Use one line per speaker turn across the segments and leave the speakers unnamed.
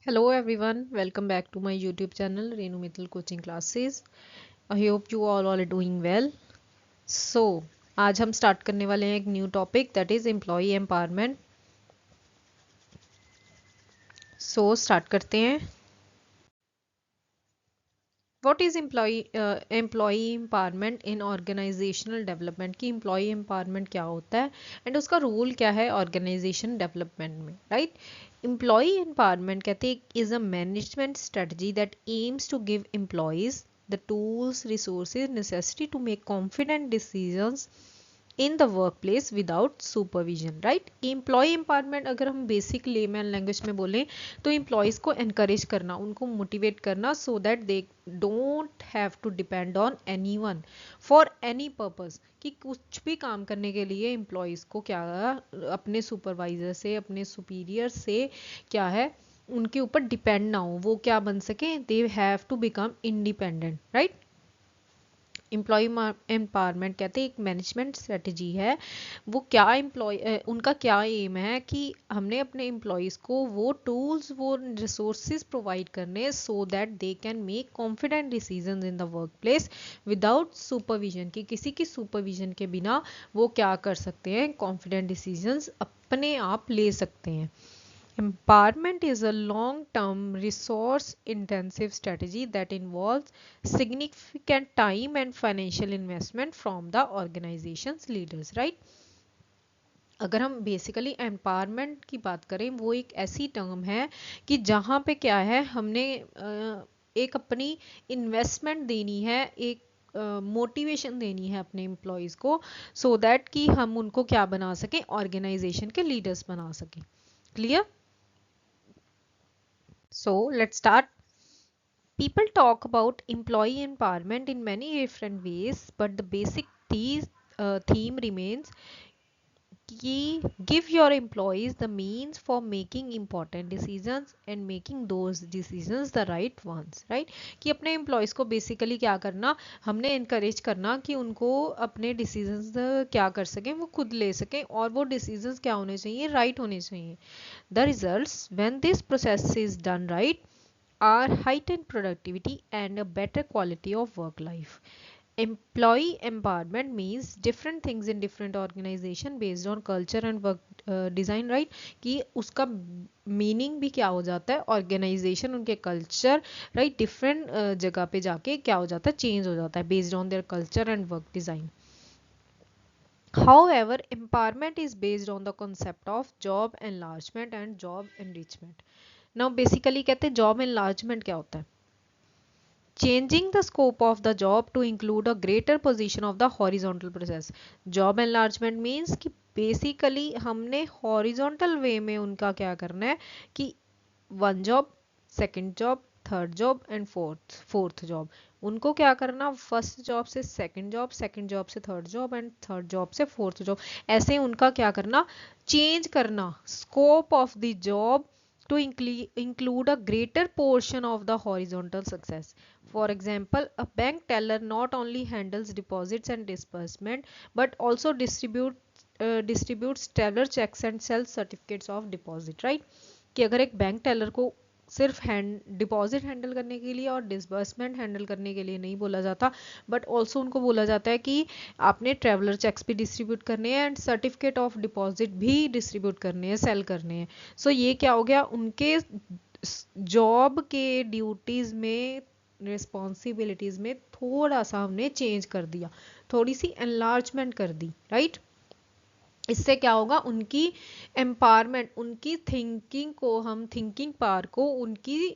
Hello everyone, welcome back to my YouTube channel Renu Mittal Coaching Classes. I hope you all are doing well. So, आज हम start करने वाले हैं एक new topic that is employ empowerment. So start करते हैं. What is employ empowerment in organisational development की employ empowerment क्या होता है एंड उसका रोल क्या है ऑर्गेनाइजेशन डेवलपमेंट में, राइट? एम्प्लॉय एम्पावरमेंट कहते हैं is a management strategy that aims to give employees the tools, resources necessary to make confident decisions in the workplace without supervision, right? Employ empowerment अगर हम basic layman language में बोलें तो employees को encourage करना, उनको मोटिवेट करना so that they don't have to depend on anyone for any purpose. कि कुछ भी काम करने के लिए एम्प्लॉयज़ को क्या अपने सुपरवाइजर से, अपने सुपीरियर से क्या है उनके ऊपर डिपेंड ना हो, वो क्या बन सके, they have to become independent, right? Employ empowerment कहते हैं एक मैनेजमेंट स्ट्रेटजी है. वो क्या उनका क्या एम है कि हमने अपने एम्प्लॉयज़ को वो टूल्स, वो रिसोर्सेज प्रोवाइड करने सो that they can make confident decisions in the work place without supervision. कि किसी की सुपरविजन के बिना वो क्या कर सकते हैं, कॉन्फिडेंट डिसीजंस अपने आप ले सकते हैं. Empowerment is a long-term, resource-intensive strategy that involves significant time and financial investment from the organization's leaders, right? अगर हम बेसिकली एम्पावरमेंट की बात करें, वो एक ऐसी टर्म है कि जहाँ पे क्या है, हमने एक अपनी इन्वेस्टमेंट देनी है, एक मोटिवेशन देनी है अपने एम्प्लॉयज़ को सो दैट कि हम उनको क्या बना सकें, ऑर्गेनाइजेशन के लीडर्स बना सकें. Clear? So let's start. People talk about employee empowerment in many different ways, but the basic theme remains कि give your employees the means for making important decisions and making those decisions the right ones, right? कि अपने employees को basically क्या करना, हमने encourage करना कि उनको अपने decisions क्या कर सकें, वो खुद ले सकें और वो decisions क्या होने चाहिए, right होने चाहिए. The results when this process is done right are heightened productivity and a better quality of work life. Employee empowerment means different things in different organization based on culture and work design, right? कि उसका meaning भी क्या हो जाता है, organisation उनके culture, right, different जगह पे जाके क्या हो जाता है, चेंज हो जाता है based on their culture and work design. However, empowerment is based on the concept of job enlargement and job enrichment. Now basically कहते हैं job enlargement क्या होता है, changing the scope of the job to include a greater position of the horizontal process. Job enlargement means कि basically हमने horizontal way में उनका क्या करना है कि one job, second job, third job and fourth job, उनको क्या करना, फर्स्ट जॉब से सेकंड जॉब से third job and third job से फोर्थ जॉब, ऐसे उनका क्या करना, चेंज करना scope of the job to include a greater portion of the horizontal success. For example, a bank teller not only handles deposits and disbursement but also distributes teller checks and sells certificates of deposit, right? कि अगर एक bank teller को सिर्फ deposit handle करने के लिए और disbursement handle करने के लिए नहीं बोला जाता, बट ऑल्सो उनको बोला जाता है कि आपने ट्रेवलर चेक्स भी डिस्ट्रीब्यूट करने हैं एंड सर्टिफिकेट ऑफ डिपॉजिट भी डिस्ट्रीब्यूट करने हैं, सेल करने हैं. सो ये क्या हो गया, उनके जॉब के ड्यूटीज में, रिस्पॉन्सिबिलिटीज में थोड़ा सा हमने चेंज कर दिया, थोड़ी सी एनलार्जमेंट कर दी, राइट? इससे क्या होगा, उनकी एम्पावरमेंट, उनकी थिंकिंग को, हम थिंकिंग पावर को, उनकी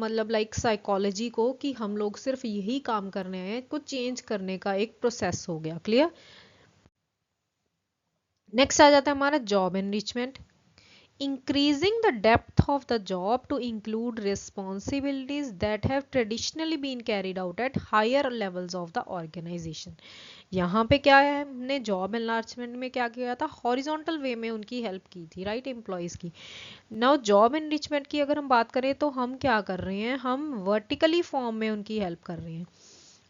मतलब लाइक साइकोलॉजी को, कि हम लोग सिर्फ यही काम करने आए हैं, कुछ चेंज करने का एक प्रोसेस हो गया. क्लियर? नेक्स्ट आ जाता है हमारा job enrichment. Increasing the depth of the job to include responsibilities that have traditionally been carried out at higher levels of the organization. यहाँ पे क्या है, हमने जॉब एनलार्जमेंट में क्या किया था, हॉरिजॉन्टल वे में उनकी हेल्प की थी, राइट, एम्प्लॉयज़ की. नाउ जॉब एनरिचमेंट की अगर हम बात करें तो हम क्या कर रहे हैं, हम वर्टिकली फॉर्म में उनकी हेल्प कर रहे हैं.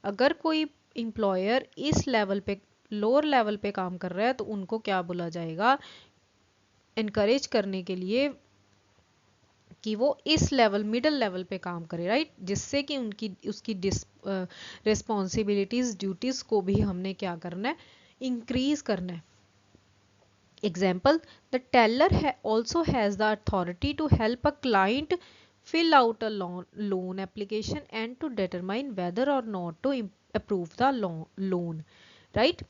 अगर कोई एम्प्लॉयर इस लेवल पे, लोअर लेवल पे काम कर रहा है तो उनको क्या बोला जाएगा, इनकरेज करने के लिए कि वो इस लेवल मिडिल लेवल पे काम करे, राइट, जिससे कि उसकी रिस्पॉन्सिबिलिटीज ड्यूटीज को भी हमने क्या करना है, इंक्रीज करना है। Example, the tailor also has the authority to help a client fill out a loan application and to determine whether or not to approve the loan, right?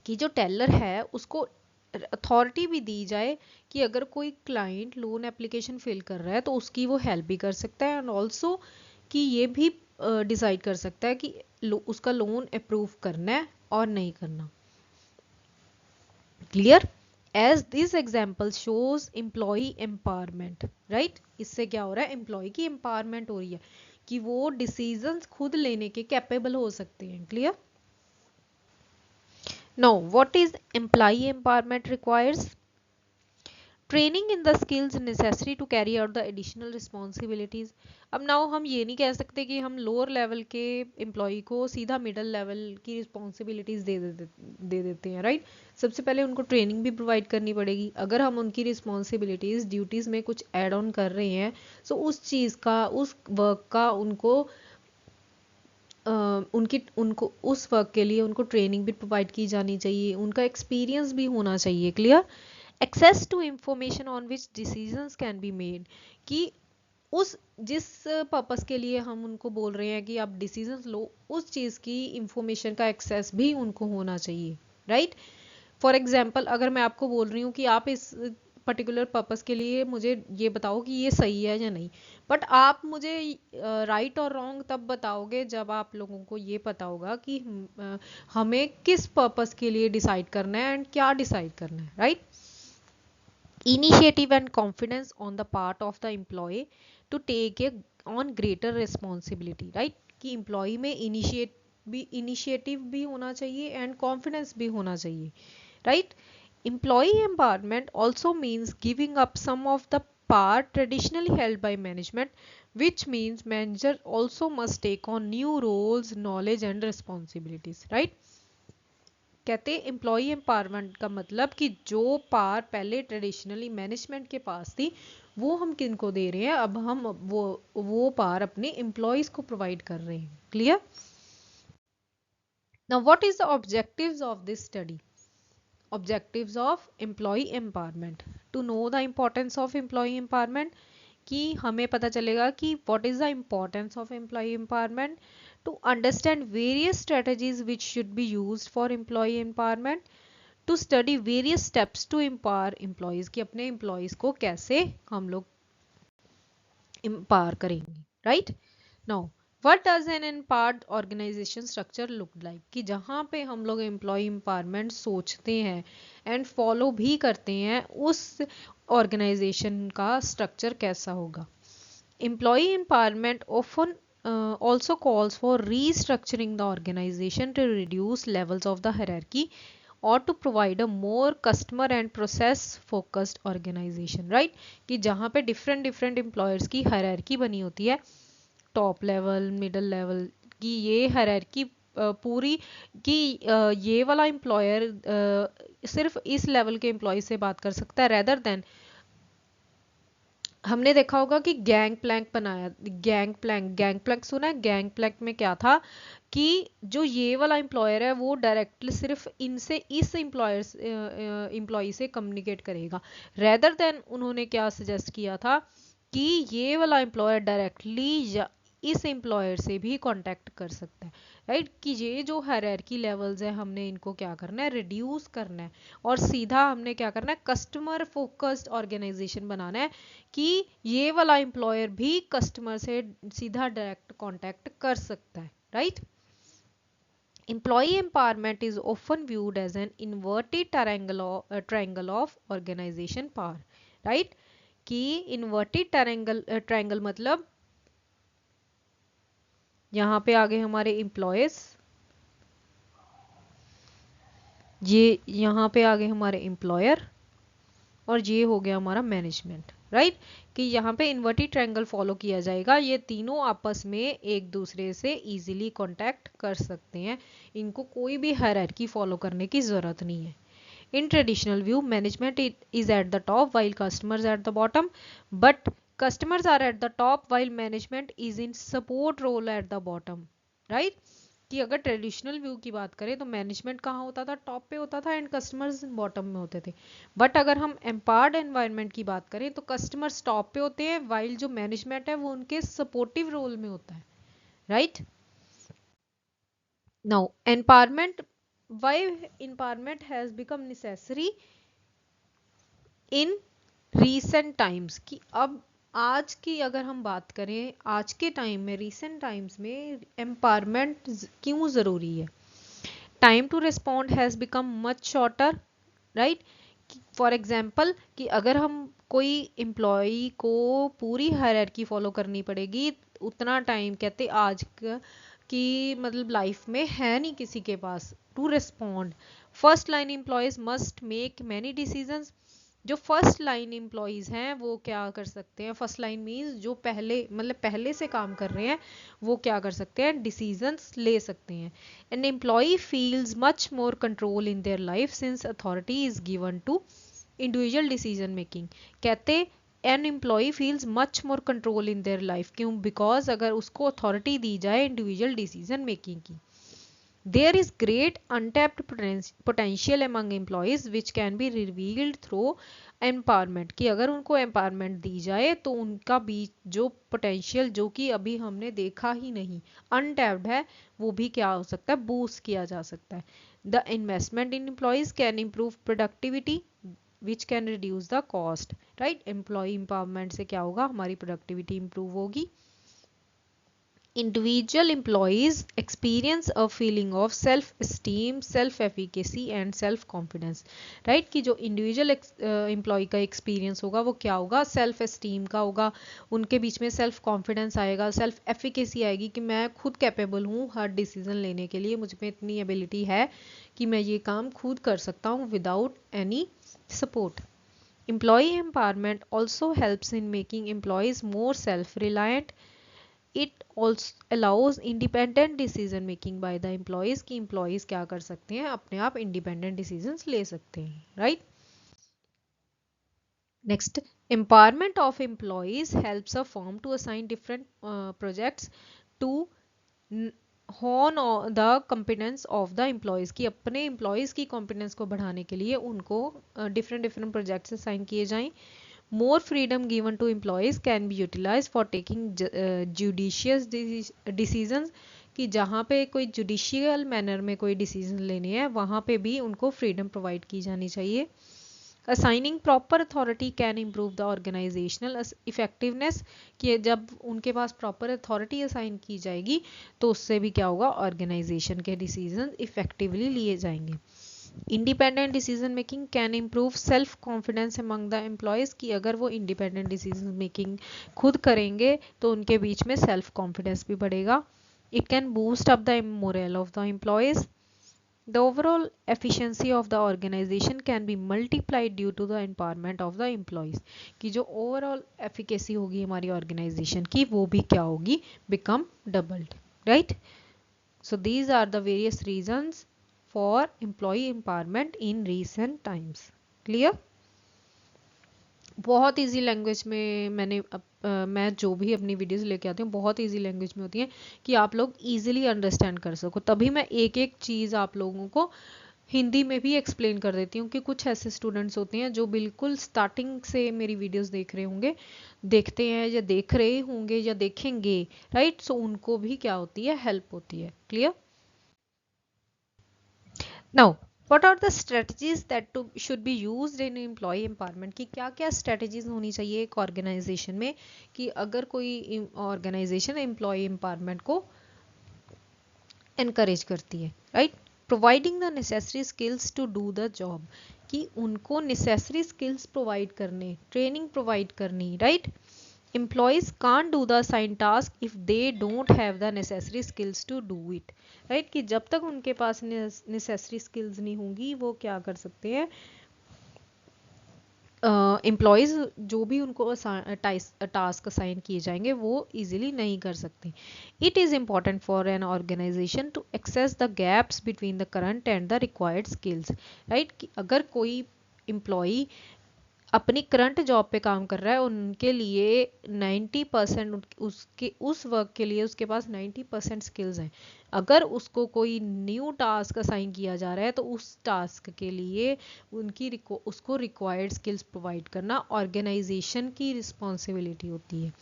कि जो टेलर है उसको अथॉरिटी भी दी जाए कि अगर कोई क्लाइंट लोन एप्लीकेशन फिल कर रहा है तो उसकी वो हेल्प भी कर सकता है, एंड ऑल्सो कि ये भी डिसाइड कर सकता है कि उसका लोन अप्रूव करना है और नहीं करना। Clear? As this example shows employ empowerment, right, इससे क्या हो रहा है, एम्प्लॉय की एम्पावरमेंट हो रही है कि वो डिसीजंस खुद लेने के कैपेबल हो सकते हैं। Clear? Now, what is employee empowerment requires? Training in the skills necessary to carry out the additional responsibilities. अब नाउ हम ये नहीं कह सकते कि हम लोअर लेवल के एम्प्लॉय को सीधा मिडिल लेवल की रिस्पॉन्सिबिलिटीज दे देते हैं, राइट? सबसे पहले उनको ट्रेनिंग भी प्रोवाइड करनी पड़ेगी। अगर हम उनकी रिस्पॉन्सिबिलिटीज ड्यूटीज में कुछ ऐड ऑन कर रहे हैं तो उस चीज़ का, उस वर्क का उनको उनको उस वर्क के लिए उनको ट्रेनिंग भी प्रोवाइड की जानी चाहिए, उनका एक्सपीरियंस भी होना चाहिए। Clear? Access to information on which decisions can be made, कि उस जिस पर्पस के लिए हम उनको बोल रहे हैं कि आप डिसीजंस लो, उस चीज़ की इंफॉर्मेशन का एक्सेस भी उनको होना चाहिए, राइट? फॉर एग्जाम्पल, अगर मैं आपको बोल रही हूँ कि आप इस पर्टिकुलर पर्पस के लिए मुझे ये बताओ कि ये सही है या नहीं, बट आप मुझे राइट और रॉन्ग तब बताओगे जब आप लोगों को ये पता होगा कि हमें किस पर्पस के लिए डिसाइड करना है एंड क्या डिसाइड करना है, right? Initiative and confidence on the part of the employee to take on greater responsibility, right? कि एम्प्लॉय में इनिशिएटिव भी होना चाहिए एंड कॉन्फिडेंस भी होना चाहिए, right? Employee empowerment also means giving up some of the power traditionally held by management, which means manager also must take on new roles, knowledge and responsibilities, right? कहते हैं employ empowerment का मतलब कि जो power पहले traditionally management के पास थी वो हम किन को दे रहे हैं, अब हम वो पावर अपने एम्प्लॉयज को प्रोवाइड कर रहे हैं। Clear? Now what is the objectives of this study? Objectives of employ empowerment, to know the importance of employ empowerment, कि हमें पता चलेगा कि what is the importance of employ empowerment, to understand various strategies which should be used for employee empowerment, to study various steps to empower employees, कि अपने employees को कैसे हम लोग empower करेंगे, right? Now, what does an empowered organization structure look like? कि जहाँ पे हम लोग employee empowerment सोचते हैं and follow भी करते हैं, उस organization का structure कैसा होगा? Employee empowerment often also calls for restructuring the organization to reduce levels of the hierarchy or to provide a more customer and process focused organization, right? कि जहाँ पे different employers की hierarchy बनी होती है, top level, middle level, कि ये hierarchy पूरी कि ये वाला एम्प्लॉयर सिर्फ इस लेवल के एम्प्लॉय से बात कर सकता है, रेदर देन हमने देखा होगा कि गैंग प्लैंक बनाया, गैंग प्लैंक सुना है? गैंग प्लैंक में क्या था कि जो ये वाला एम्प्लॉयर है वो डायरेक्टली सिर्फ इनसे इस एम्प्लॉय से कम्युनिकेट करेगा, रेदर देन उन्होंने क्या सजेस्ट किया था कि ये वाला एम्प्लॉयर डायरेक्टली इस एम्प्लॉयर से भी कांटेक्ट कर सकता है, राइट? कि ये जो हायरार्की लेवल्स है हमने इनको क्या करना है, रिड्यूस करना है और सीधा हमने क्या करना है, कस्टमर फोकस्ड ऑर्गेनाइजेशन बनाना है कि ये वाला एम्प्लॉयर भी कस्टमर से सीधा डायरेक्ट कांटेक्ट कर सकता है, right? Employee empowerment is often viewed as an inverted triangle of organization power, right? कि inverted triangle मतलब यहाँ पे आगे हमारे एम्प्लॉयज, ये यहाँ पे आगे हमारे एम्प्लॉयर और ये हो गया हमारा मैनेजमेंट, राइट? कि यहाँ पे इन्वर्टेड ट्रायंगल फॉलो किया जाएगा, ये तीनों आपस में एक दूसरे से इजीली कांटेक्ट कर सकते हैं, इनको कोई भी हायरार्की फॉलो करने की जरूरत नहीं है। In traditional view, management is at the top while customers at the bottom, but customers are at the top while management is in support role at the bottom, right? कि अगर traditional view की बात करें तो management कहाँ होता था, top पे होता था एंड कस्टमर्स बॉटम में होते थे. बट अगर हम एम्पावर्ड एनवायरनमेंट की बात करें तो कस्टमर्स टॉप पे होते हैं वाइल जो मैनेजमेंट है वो उनके सपोर्टिव रोल में होता है, right? Now empowerment, why empowerment has become necessary in recent times, कि अब आज की अगर हम बात करें आज के टाइम में, रीसेंट टाइम्स में एम्पावरमेंट क्यों ज़रूरी है? Time to respond has become much shorter, right? For example कि अगर हम कोई एम्प्लॉय को पूरी हायरार्की फॉलो करनी पड़ेगी, उतना टाइम कहते आज की मतलब लाइफ में है नहीं किसी के पास to respond. First line employees must make many decisions. जो फर्स्ट लाइन एम्प्लॉयज हैं वो क्या कर सकते हैं? फर्स्ट लाइन मीन्स जो पहले मतलब पहले से काम कर रहे हैं वो क्या कर सकते हैं? डिसीजंस ले सकते हैं. An employee feels much more control in their life since authority is given to individual decision making. कहते an employee feels much more control in their life, क्यों? बिकॉज अगर उसको अथॉरिटी दी जाए इंडिविजुअल डिसीजन मेकिंग की. There is great untapped potential among employees which can be revealed through empowerment. कि अगर उनको empowerment दी जाए तो उनका बीच जो potential जो कि अभी हमने देखा ही नहीं, untapped है, वो भी क्या हो सकता है? boost किया जा सकता है. The investment in employees can improve productivity which can reduce the cost, right? Employee empowerment से क्या होगा? हमारी productivity improve होगी. Individual employees experience a feeling of self-esteem, self-efficacy and self-confidence, right? कि जो individual employee का experience होगा वो क्या होगा? self-esteem का होगा, उनके बीच में self-confidence आएगा, self-efficacy आएगी कि मैं खुद capable हूँ हर decision लेने के लिए, मुझ में इतनी ability है कि मैं ये काम खुद कर सकता हूँ without any support. Employee empowerment also helps in making employees more self-reliant. It also allows independent decision making by the employees, कि employees क्या कर सकते हैं? अपने आप independent decisions ले सकते हैं, right? Next, empowerment of employees helps a firm to assign different projects to hone the competence of the employees, कि अपने employees की competence को बढ़ाने के लिए उनको different projects assign किए जाएं. More freedom given to employees can be utilized for taking judicious decisions, कि जहाँ पे कोई जुडिशियल मैनर में कोई डिसीजन लेने हैं वहाँ पे भी उनको फ्रीडम प्रोवाइड की जानी चाहिए. Assigning proper authority can improve the organizational effectiveness, कि जब उनके पास प्रॉपर अथॉरिटी असाइन की जाएगी तो उससे भी क्या होगा? ऑर्गेनाइजेशन के डिसीजन इफेक्टिवली लिए जाएंगे. Independent decision making can improve self confidence among the employees, की अगर वो इंडिपेंडेंट डिसीजन मेकिंग खुद करेंगे तो उनके बीच में सेल्फ कॉन्फिडेंस भी बढ़ेगा. It can boost up the moral of the employees. The overall efficiency of the organization can be multiplied due to the empowerment of the employees, कि जो overall efficacy होगी हमारी organization की वो भी क्या होगी? become doubled, right? So these are the various reasons for employee empowerment in recent times. Clear? बहुत इजी लैंग्वेज में मैं जो भी अपनी वीडियोस लेके आती हूँ बहुत इजी लैंग्वेज में होती है कि आप लोग इजीली अंडरस्टैंड कर सको, तभी मैं एक एक चीज़ आप लोगों को हिंदी में भी एक्सप्लेन कर देती हूँ कि कुछ ऐसे स्टूडेंट्स होते हैं जो बिल्कुल स्टार्टिंग से मेरी वीडियोस देख रहे होंगे, देखते हैं या देख रहे होंगे या देखेंगे, राइट? सो उनको भी क्या होती है? हेल्प होती है. Clear? Now what are the strategies that should be used in employee empowerment, कि क्या क्या strategies होनी चाहिए एक ऑर्गेनाइजेशन में कि अगर कोई ऑर्गेनाइजेशन एम्प्लॉय empowerment को encourage करती है, right? Providing the necessary skills to do the job, कि उनको नेसेसरी स्किल्स प्रोवाइड करने, ट्रेनिंग प्रोवाइड करनी, right? employees can't do the assigned task if they don't have the necessary skills to do it, right? कि जब तक उनके पास necessary skills नहीं होंगी वो क्या कर सकते हैं? एम्प्लॉयज़ जो भी उनको टास्क असाइन किए जाएंगे वो इजीली नहीं कर सकते. It is important for an organisation to access the gaps between the current and the required skills. Right, कि अगर कोई एम्प्लॉई अपनी करंट जॉब पे काम कर रहा है, उनके लिए 90% उसके उस वर्क के लिए उसके पास 90% स्किल्स हैं. अगर उसको कोई न्यू टास्क असाइन किया जा रहा है तो उस टास्क के लिए उसको रिक्वायर्ड स्किल्स प्रोवाइड करना ऑर्गेनाइजेशन की रिस्पॉन्सिबिलिटी होती है.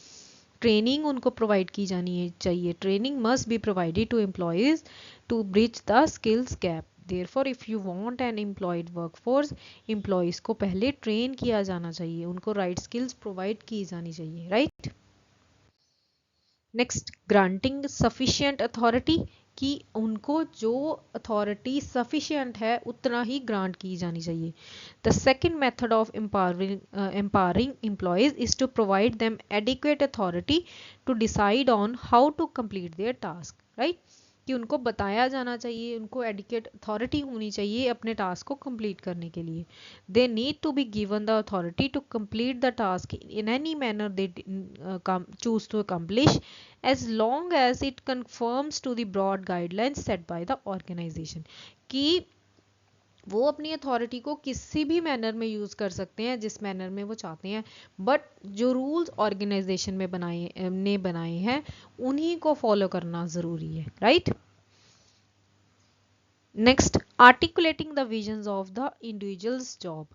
ट्रेनिंग उनको प्रोवाइड की जानी चाहिए. Training must be provided to employees to bridge the skills gap. Therefore, if you want an employed workforce, employees को पहले ट्रेन किया जाना चाहिए, उनको राइट स्किल्स प्रोवाइड की जानी चाहिए. Right. Next, granting sufficient authority, कि उनको जो अथॉरिटी सफिशिएंट है उतना ही ग्रांट की जानी चाहिए. The second method of empowering employees is to provide them adequate authority to decide on how to complete their task. Right, कि उनको बताया जाना चाहिए, उनको एडिकेट अथॉरिटी होनी चाहिए अपने टास्क को कंप्लीट करने के लिए. They need to be given the authority to complete the task in any manner they choose to accomplish, as long as it conforms to the broad guidelines set by the organisation. कि वो अपनी authority को किसी भी manner में use कर सकते हैं जिस मैनर में वो चाहते हैं, बट जो रूल्स ऑर्गेनाइजेशन में बनाए हैं उन्हीं को फॉलो करना जरूरी है. Right. Next, articulating the visions of the individuals job,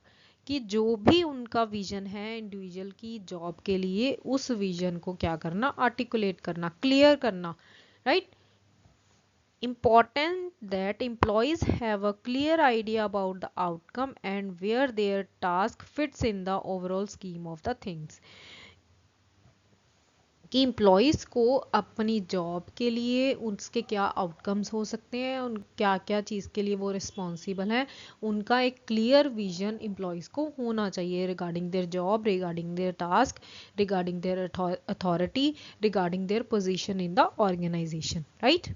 कि जो भी उनका विजन है इंडिविजुअल की जॉब के लिए, उस विजन को क्या करना, आर्टिकुलेट करना, क्लियर करना. Right. Important that employees have a clear idea about the outcome and where their task fits in the overall scheme of the things. कि एम्प्लॉयज़ को अपनी जॉब के लिए उसके क्या आउटकम्स हो सकते हैं, उन क्या क्या चीज़ के लिए वो रिस्पॉन्सिबल हैं, उनका एक क्लियर विजन एम्प्लॉयज़ को होना चाहिए regarding their job, regarding their task, regarding their authority, regarding their position in the organisation. Right.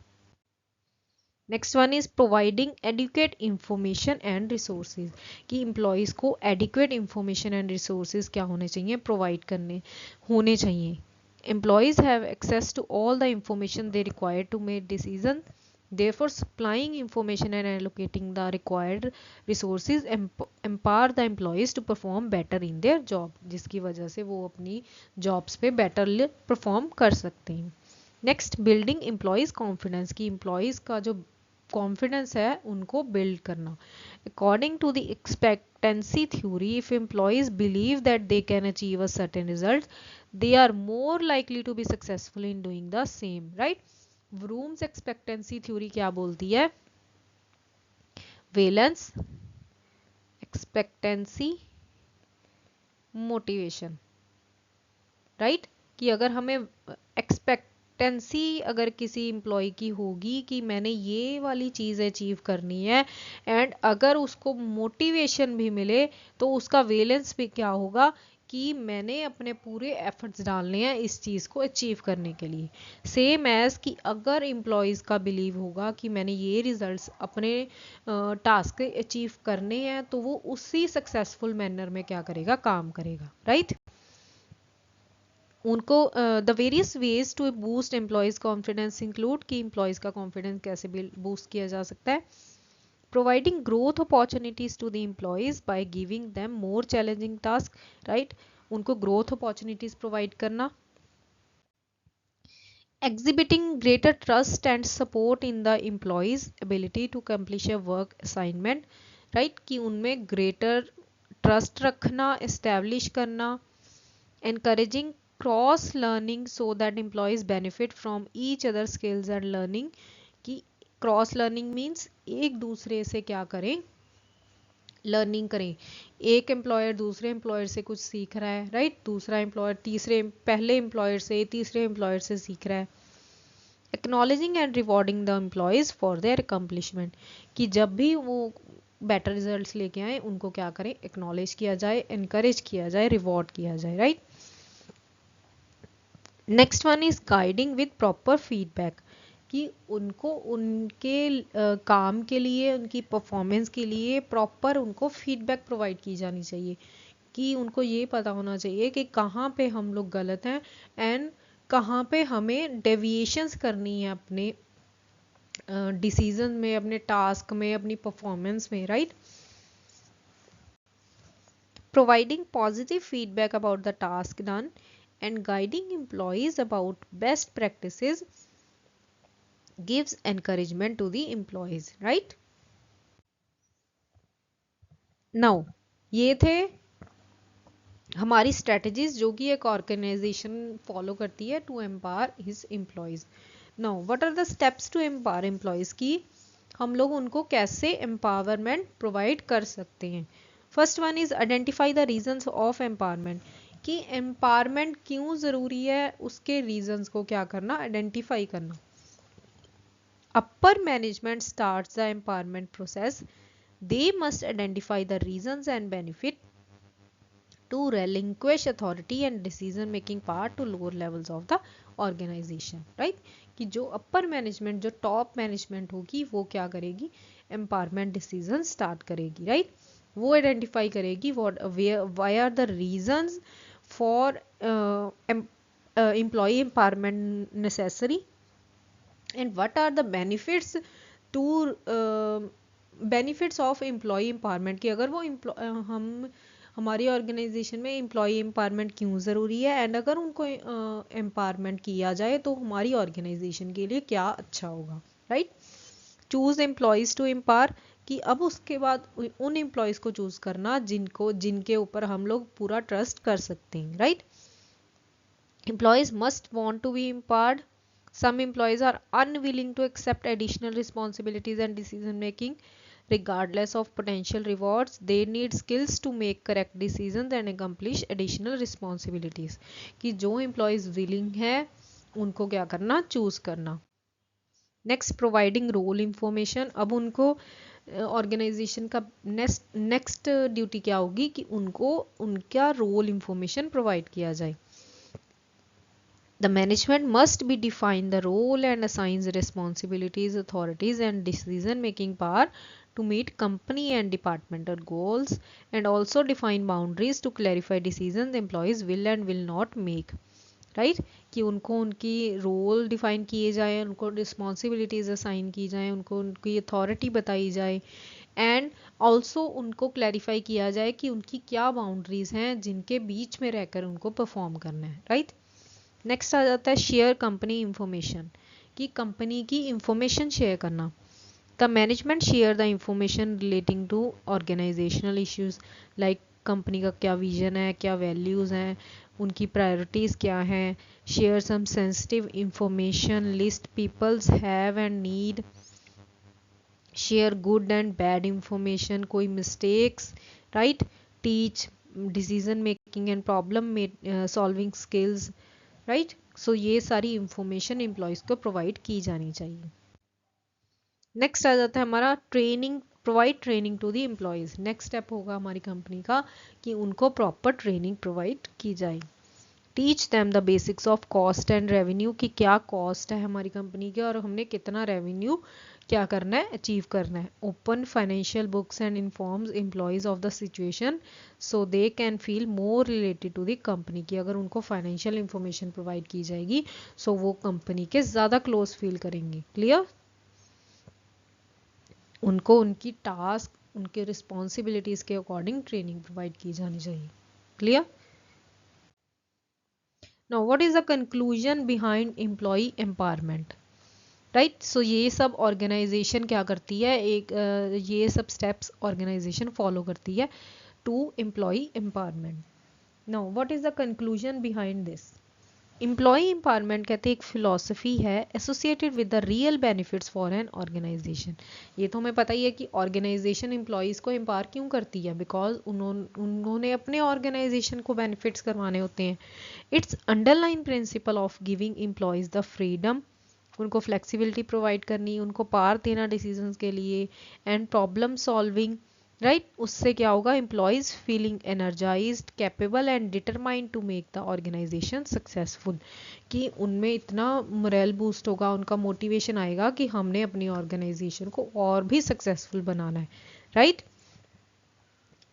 Next one is providing adequate information and resources, कि एम्प्लॉयज़ को एडिक्वेट इंफॉर्मेशन एंड रिसोर्सेज क्या होने चाहिए, provide करने होने चाहिए. Employees have access to all the information they require to make decisions. Therefore, supplying information and allocating the required resources empower the employees to perform better in their job, जिसकी वजह से वो अपनी jobs पे better perform कर सकते हैं. Next, building employees confidence, की employees का जो confidence है उनको build करना. According to the expectancy theory, if employees believe that they can achieve a certain result, they are more likely to be successful in doing the same. Right. Vroom's expectancy theory क्या बोलती है, valence, expectancy, motivation. Right, कि अगर हमें expectancy अगर किसी employ की होगी कि मैंने ये वाली चीज़ अचीव करनी है, एंड अगर उसको मोटिवेशन भी मिले तो उसका वेलेंस भी क्या होगा कि मैंने अपने पूरे एफर्ट्स डालने हैं इस चीज़ को अचीव करने के लिए. सेम एज कि अगर एम्प्लॉयज़ का बिलीव होगा कि मैंने ये रिजल्ट्स अपने टास्क अचीव करने हैं तो वो उसी सक्सेसफुल मैनर में क्या करेगा, काम करेगा. राइट. उनको the various ways to boost employees confidence include, कि एम्प्लॉयज़ का कॉन्फिडेंस कैसे बूस्ट किया जा सकता है. Providing growth opportunities to the employees by giving them more challenging task. Right, उनको ग्रोथ अपॉर्चुनिटीज प्रोवाइड करना. exhibiting greater trust and support in the employees ability to accomplish a work assignment. Right, कि उनमें greater trust रखना, establish करना. encouraging cross learning so that employees benefit from each other skills and learning, कि cross learning means एक दूसरे से क्या करें, लर्निंग करें. एक एम्प्लॉयर दूसरे एम्प्लॉयर से कुछ सीख रहा है. राइट, दूसरा एम्प्लॉयर पहले एम्प्लॉयर से तीसरे एम्प्लॉयर से सीख रहा है. Acknowledging and rewarding the employees for their accomplishment, कि जब भी वो बेटर रिजल्ट्स लेके आए उनको क्या करें, एक्नॉलेज किया जाए, इनकरेज किया जाए, रिवॉर्ड किया जाए. Right. Next one is guiding with proper feedback, कि उनको उनके काम के लिए, उनकी परफॉर्मेंस के लिए प्रॉपर उनको फीडबैक प्रोवाइड की जानी चाहिए. कि उनको ये पता होना चाहिए कि कहाँ पे हम लोग गलत हैं एंड कहाँ पे हमें डेविएशंस करनी है अपने डिसीजन में, अपने टास्क में, अपनी परफॉर्मेंस में, right. Providing positive feedback about the task done and guiding employees about best practices gives encouragement to the employees, right? Now, ये थे हमारी स्ट्रेटजीज जो कि एक ऑर्गेनाइजेशन फॉलो करती है to empower his employees. Now what are the steps to empower employees की हम लोग उनको कैसे एम्पावरमेंट प्रोवाइड कर सकते हैं। First one is identify the reasons of empowerment, कि एम्पावरमेंट क्यों ज़रूरी है, उसके रीजंस को क्या करना, आइडेंटिफाई करना। Upper management starts the empowerment process, they must identify the reasons and benefit to relinquish authority and decision making power to lower levels of the organization, right? कि जो अपर मैनेजमेंट, जो top management होगी वो क्या करेगी, empowerment decision start करेगी, राइट? वो आइडेंटिफाई करेगी why are the reasons for employ empowerment necessary and what are the benefits to benefits of employ empowerment, कि अगर वो हम हमारी ऑर्गेनाइजेशन में एम्प्लॉय एम्पावरमेंट क्यों ज़रूरी है एंड अगर उनको एम्पावरमेंट किया जाए तो हमारी ऑर्गेनाइजेशन के लिए क्या अच्छा होगा, right? Choose employees to empower, कि अब उसके बाद उन एम्प्लॉयज़ को चूज करना जिनके ऊपर हम लोग पूरा ट्रस्ट कर सकते हैं, right? Employees must want to be empowered, some employees are unwilling to accept additional responsibilities and decision making regardless of potential rewards. They need skills to make correct decisions and accomplish additional responsibilities, कि जो employees willing है उनको क्या करना, choose करना। Next, providing role information, अब उनको organisation का नेक्स्ट ड्यूटी क्या होगी कि उनको उनका रोल इंफॉर्मेशन प्रोवाइड किया जाए। The management must be define the role and assigns responsibilities, authorities and decision making power to meet company and departmental goals, and also define boundaries to clarify decisions employees will and will not make, right? कि उनको उनकी role define किए जाए, उनको responsibilities assign की जाए, उनको उनकी अथॉरिटी बताई जाए एंड ऑल्सो उनको क्लैरिफाई किया जाए कि उनकी क्या बाउंड्रीज हैं जिनके बीच में रहकर उनको परफॉर्म करना है, राइट? नेक्स्ट आ जाता है शेयर कंपनी इंफॉर्मेशन, कि कंपनी की इंफॉर्मेशन शेयर करना। The management share the information relating to organisational issues, like company का क्या विजन है, क्या वैल्यूज़ हैं, उनकी प्रायोरिटीज़ क्या हैं। Share some sensitive information, list peoples have and need, share good and bad information, कोई mistakes, right? Teach decision making and problem solving skills, right? सो ये सारी इंफॉर्मेशन एम्प्लॉयज को प्रोवाइड की जानी चाहिए। नेक्स्ट आ जाता है हमारा training, provide training to the employees. Next step होगा हमारी कंपनी का कि उनको प्रॉपर ट्रेनिंग प्रोवाइड की जाए। Teach them the basics of cost and revenue, कि क्या कॉस्ट है हमारी कंपनी के और हमने कितना रेवेन्यू क्या करना है, अचीव करना है। Open financial books and informs employees of the situation so they can feel more related to the company, की अगर उनको फाइनेंशियल इंफॉर्मेशन प्रोवाइड की जाएगी सो वो कंपनी के ज़्यादा क्लोज फील करेंगे। क्लियर? उनको उनकी टास्क, उनके रिस्पॉन्सिबिलिटीज़ के अकॉर्डिंग ट्रेनिंग प्रोवाइड की जानी चाहिए। Clear? Now what is the conclusion behind employee empowerment, right? So ये सब ऑर्गेनाइजेशन क्या करती है, ये सब स्टेप्स ऑर्गेनाइजेशन फॉलो करती है to employee empowerment. Now what is the conclusion behind this? Employee empowerment कहते हैं एक फिलॉसफी है associated with the real benefits for an organisation. ये तो हमें पता ही है कि ऑर्गेनाइजेशन एम्प्लॉयज़ को एम्पावर क्यों करती है, बिकॉज उन्होंने अपने ऑर्गेनाइजेशन को बेनिफिट्स करवाने होते हैं। It's underline principle of giving employees the freedom, उनको फ्लेक्सिबिलिटी प्रोवाइड करनी, उनको पावर देना डिसीजंस के लिए एंड प्रॉब्लम सॉल्विंग, राइट? उससे क्या होगा, employees feeling energised, capable and determined to make the organisation successful, कि उनमें इतना मोरल बूस्ट होगा, उनका मोटिवेशन आएगा कि हमने अपनी ऑर्गेनाइजेशन को और भी सक्सेसफुल बनाना है, right?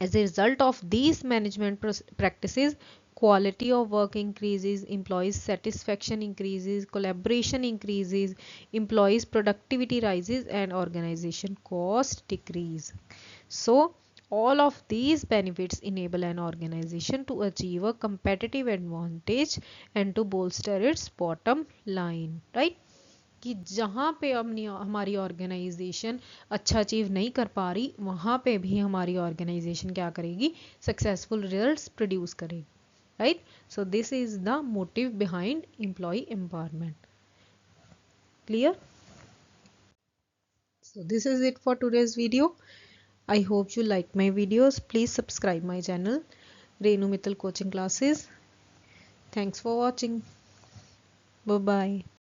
As a result of these management practices, quality of work increases, employees satisfaction increases, collaboration increases, employees productivity rises, and organization cost decrease. So all of these benefits enable an organization to achieve a competitive advantage and to bolster its bottom line, right? कि जहाँ पे अपनी हमारी organisation अच्छा achieve नहीं कर पा रही, वहाँ पे भी हमारी ऑर्गेनाइजेशन क्या करेगी, सक्सेसफुल रिजल्ट्स प्रोड्यूस करेगी, right? So this is the motive behind employ empowerment. Clear? So this is it for today's video. I hope you like my videos. Please subscribe my channel, Renu Mittal Coaching Classes. Thanks for watching. Bye bye.